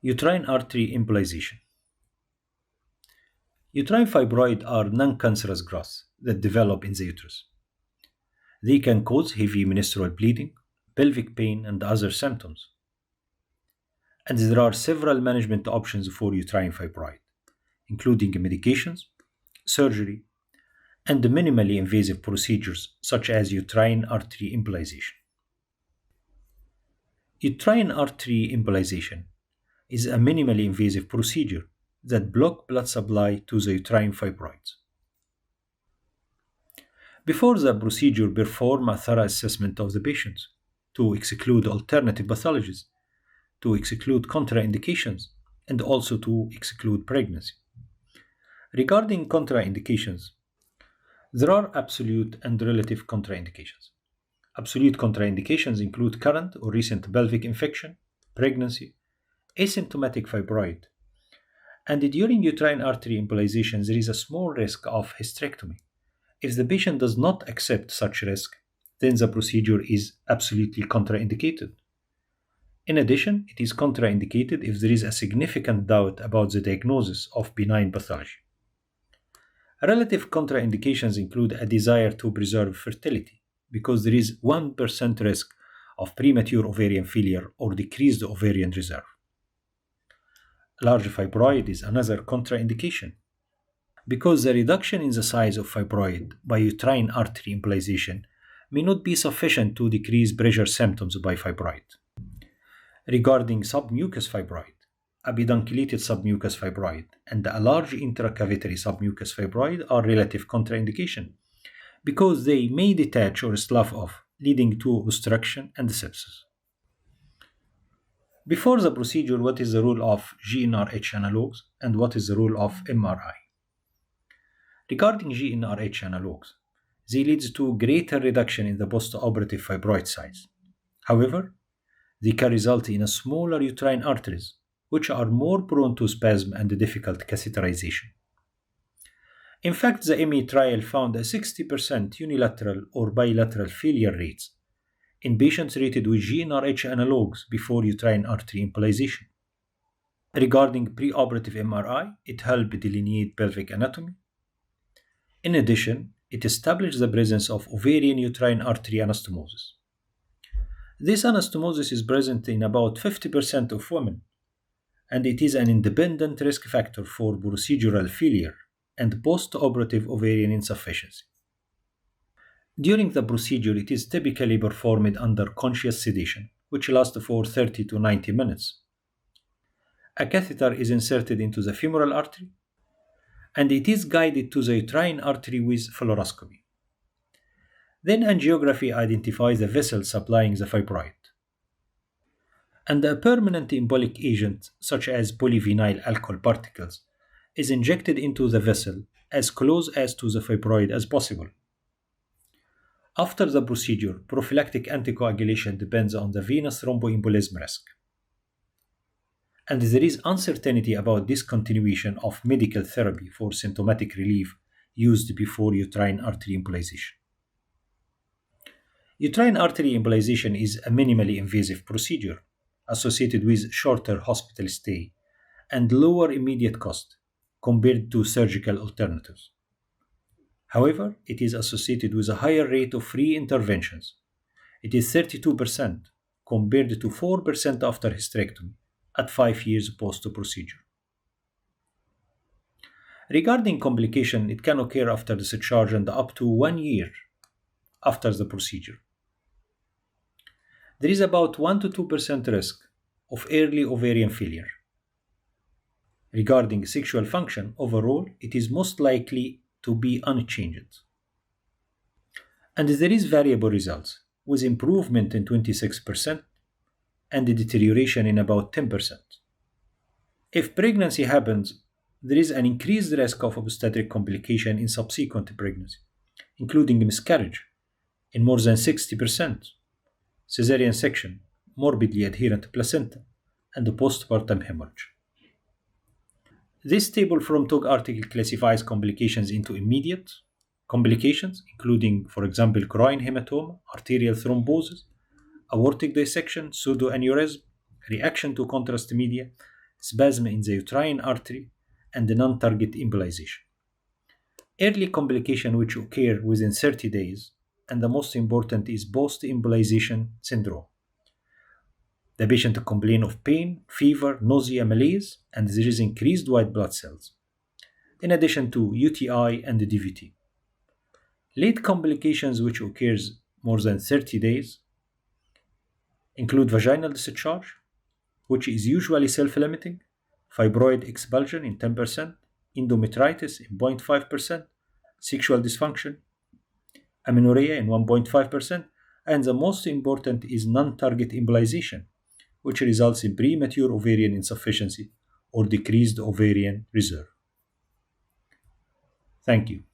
Uterine artery embolization. Uterine fibroids are non-cancerous growths that develop in the uterus. They can cause heavy menstrual bleeding, pelvic pain, and other symptoms. And there are several management options for uterine fibroid, including medications, surgery, and minimally invasive procedures such as uterine artery embolization. Uterine artery embolization is a minimally invasive procedure that blocks blood supply to the uterine fibroids. Before the procedure, perform a thorough assessment of the patient to exclude alternative pathologies, to exclude contraindications, and also to exclude pregnancy. Regarding contraindications, there are absolute and relative contraindications. Absolute contraindications include current or recent pelvic infection, pregnancy, asymptomatic fibroid, and during uterine artery embolization there is a small risk of hysterectomy. If the patient does not accept such risk, then the procedure is absolutely contraindicated. In addition, it is contraindicated if there is a significant doubt about the diagnosis of benign pathology. Relative contraindications include a desire to preserve fertility, because there is 1% risk of premature ovarian failure or decreased ovarian reserve. Large fibroid is another contraindication, because the reduction in the size of fibroid by uterine artery embolization may not be sufficient to decrease pressure symptoms by fibroid. Regarding submucous fibroid, a pedunculated submucous fibroid and a large intracavitary submucous fibroid are relative contraindication, because they may detach or slough off, leading to obstruction and sepsis. Before the procedure, what is the role of GnRH analogues and what is the role of MRI? Regarding GnRH analogues, they lead to greater reduction in the postoperative fibroid size. However, they can result in a smaller uterine arteries, which are more prone to spasm and difficult catheterization. In fact, the ME trial found a 60% unilateral or bilateral failure rates in patients treated with GnRH analogues before uterine artery embolization. Regarding preoperative MRI, it helped delineate pelvic anatomy. In addition, it established the presence of ovarian uterine artery anastomosis. This anastomosis is present in about 50% of women, and it is an independent risk factor for procedural failure and post-operative ovarian insufficiency. During the procedure, it is typically performed under conscious sedation, which lasts for 30 to 90 minutes. A catheter is inserted into the femoral artery, and it is guided to the uterine artery with fluoroscopy. Then angiography identifies the vessel supplying the fibroid. And a permanent embolic agent, such as polyvinyl alcohol particles, is injected into the vessel as close as to the fibroid as possible. After the procedure, prophylactic anticoagulation depends on the venous thromboembolism risk. And there is uncertainty about discontinuation of medical therapy for symptomatic relief used before uterine artery embolization. Uterine artery embolization is a minimally invasive procedure associated with shorter hospital stay and lower immediate cost compared to surgical alternatives. However, it is associated with a higher rate of free interventions. It is 32% compared to 4% after hysterectomy at 5 years post-procedure. Regarding complication, it can occur after discharge and up to 1 year after the procedure. There is about 1 to 2% risk of early ovarian failure. Regarding sexual function, overall, it is most likely to be unchanged. And there is variable results, with improvement in 26% and deterioration in about 10%. If pregnancy happens, there is an increased risk of obstetric complication in subsequent pregnancy, including miscarriage in more than 60%, cesarean section, morbidly adherent placenta, and postpartum hemorrhage. This table from TOG article classifies complications into immediate complications, including, for example, groin hematoma, arterial thrombosis, aortic dissection, pseudoaneurysm, reaction to contrast media, spasm in the uterine artery, and the non-target embolization. Early complications which occur within 30 days, and the most important is post-embolization syndrome. The patient complains of pain, fever, nausea, malaise, and there is increased white blood cells, in addition to UTI and DVT. Late complications which occurs more than 30 days include vaginal discharge, which is usually self-limiting, fibroid expulsion in 10%, endometritis in 0.5%, sexual dysfunction, amenorrhea in 1.5%, and the most important is non-target embolization, which results in premature ovarian insufficiency or decreased ovarian reserve. Thank you.